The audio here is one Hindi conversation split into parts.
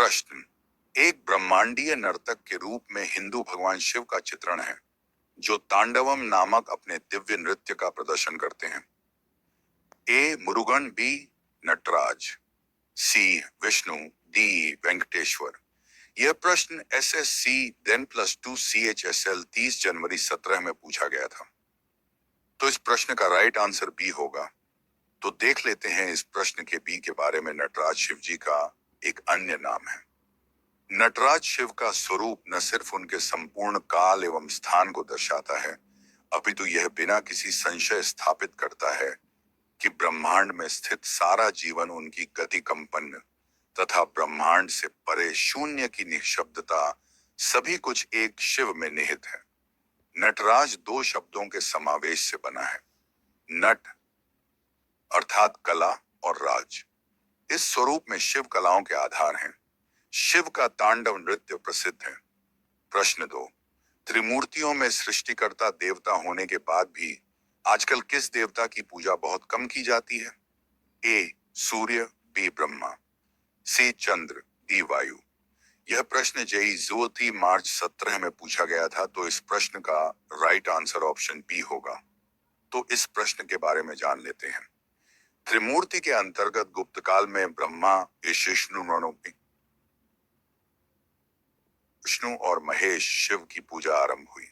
प्रश्न। एक ब्रह्मांडीय नर्तक के रूप में हिंदू भगवान शिव का चित्रण है जो तांडवम नामक अपने दिव्य नृत्य का प्रदर्शन करते हैं। ए मुरुगन, बी नटराज, सी विष्णु, डी वेंकटेश्वर। यह प्रश्न SSC देन +2 CHSL 30 जनवरी 17 में पूछा गया था। तो इस प्रश्न का राइट आंसर बी होगा। तो देख लेते हैं इस प्रश्न के बी के बारे में। नटराज शिव जी का एक अन्य नाम है। नटराज शिव का स्वरूप न सिर्फ उनके संपूर्ण काल एवं स्थान को दर्शाता है, अपितु यह बिना किसी संशय स्थापित करता है कि ब्रह्मांड में स्थित सारा जीवन उनकी गति कंपन्न तथा ब्रह्मांड से परे शून्य की निःशब्दता सभी कुछ एक शिव में निहित है। नटराज दो शब्दों के समावेश से बना है। नट अर्थात कला और राज। इस स्वरूप में शिव कलाओं के आधार हैं। शिव का तांडव नृत्य प्रसिद्ध है। प्रश्न 2। त्रिमूर्तियों में सृष्टिकर्ता देवता होने के बाद भी आजकल किस देवता की पूजा बहुत कम की जाती है? ए सूर्य, बी ब्रह्मा, सी चंद्र, डी वायु। यह प्रश्न जेईई ज्योति मार्च 17 में पूछा गया था। तो इस प्रश्न का राइट आंसर ऑप्शन बी होगा। तो इस प्रश्न के बारे में जान लेते हैं। त्रिमूर्ति के अंतर्गत गुप्त काल में ब्रह्मा, विष्णु और महेश शिव की पूजा आरंभ हुई।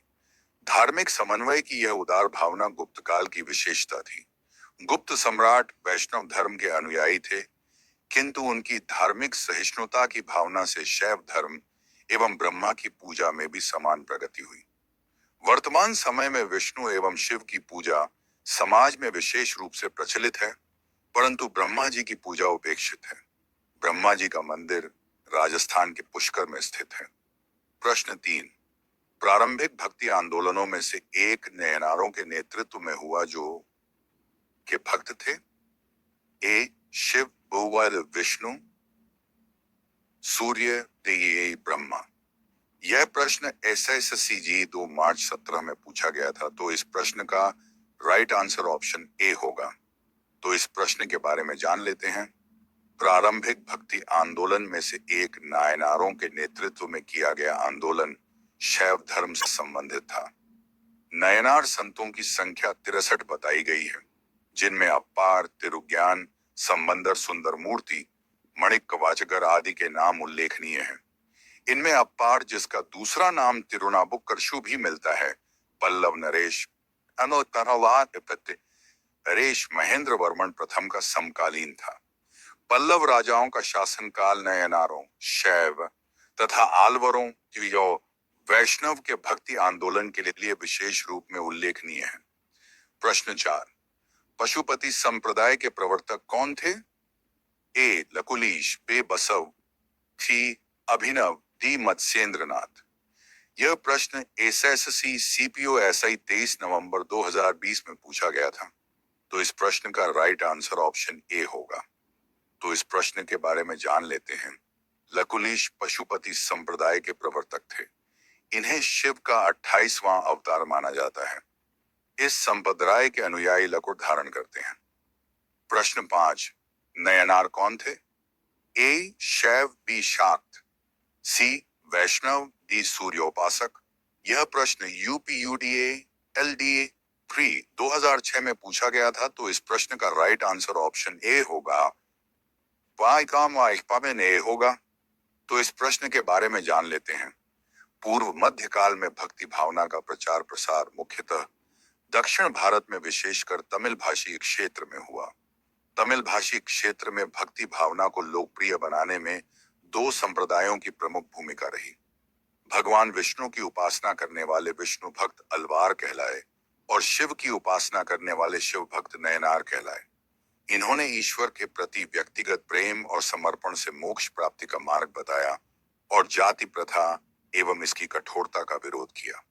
धार्मिक समन्वय की यह उदार भावना गुप्त काल की विशेषता थी। गुप्त सम्राट वैष्णव धर्म के अनुयायी थे, किंतु उनकी धार्मिक सहिष्णुता की भावना से शैव धर्म एवं ब्रह्मा की पूजा में भी समान प्रगति हुई। वर्तमान समय में विष्णु एवं शिव की पूजा समाज में विशेष रूप से प्रचलित है, परंतु ब्रह्मा जी की पूजा उपेक्षित है। ब्रह्मा जी का मंदिर राजस्थान के पुष्कर में स्थित है। प्रश्न 3। प्रारंभिक भक्ति आंदोलनों में से एक नयनारों के नेतृत्व में हुआ जो के भक्त थे। ए शिव, भुवर विष्णु, सूर्य, देय ब्रह्मा। यह प्रश्न SSCG 2 मार्च 17 में पूछा गया था। तो इस प्रश्न का राइट आंसर ऑप्शन ए होगा। तो इस प्रश्न के बारे में जान लेते हैं। प्रारंभिक भक्ति आंदोलन में से एक नायनारों के नेतृत्व में किया गया आंदोलन शैव धर्म से संबंधित था। नयनार संतों की संख्या 63 बताई गई है, जिनमें अप्पार, तिरुज्ञान, संबंदर सुंदर मूर्ति, मणिक कवाचकर आदि के नाम उल्लेखनीय हैं। इनमें अप्पार, जिसका दूसरा नाम तिरुनाबुक्कर्षु भी मिलता है, पल्लव नरेश नरेश महेंद्र वर्मन प्रथम का समकालीन था। पल्लव राजाओं का शासनकाल नयनारों, शैव तथा आलवरों वैष्णव के भक्ति आंदोलन के लिए विशेष रूप में उल्लेखनीय है। प्रश्न 4। पशुपति संप्रदाय के प्रवर्तक कौन थे? ए लकुलीश, बी बसव, सी अभिनव, डी मत्स्येंद्रनाथ। यह प्रश्न SSC CPO SI 23 नवंबर 2020 में पूछा गया था। तो इस प्रश्न का राइट आंसर ऑप्शन ए होगा। तो इस प्रश्न के बारे में जान लेते हैं। लकुलीश पशुपति संप्रदाय के प्रवर्तक थे। इन्हें शिव का 28वां अवतार माना जाता है। इस संप्रदाय के अनुयायी लकुट धारण करते हैं। प्रश्न 5। नयनार कौन थे? ए शैव, बी शाक्त, सी वैष्णव, डी सूर्योपासक। यह प्रश्न UPUDA LDA प्री 2006 में पूछा गया था। तो इस प्रश्न का राइट आंसर ऑप्शन ए होगा। में ए होगा। तो इस प्रश्न के बारे में जान लेते हैं। पूर्व मध्यकाल में भक्ति भावना का प्रचार प्रसार मुख्यतः दक्षिण भारत में विशेषकर तमिल भाषी क्षेत्र में हुआ। तमिल भाषी क्षेत्र में भक्ति भावना को लोकप्रिय बनाने में दो संप्रदायों की प्रमुख भूमिका रही। भगवान विष्णु की उपासना करने वाले विष्णु भक्त अलवार कहलाए और शिव की उपासना करने वाले शिव भक्त नयनार कहलाए। इन्होंने ईश्वर के प्रति व्यक्तिगत प्रेम और समर्पण से मोक्ष प्राप्ति का मार्ग बताया और जाति प्रथा एवं इसकी कठोरता का विरोध किया।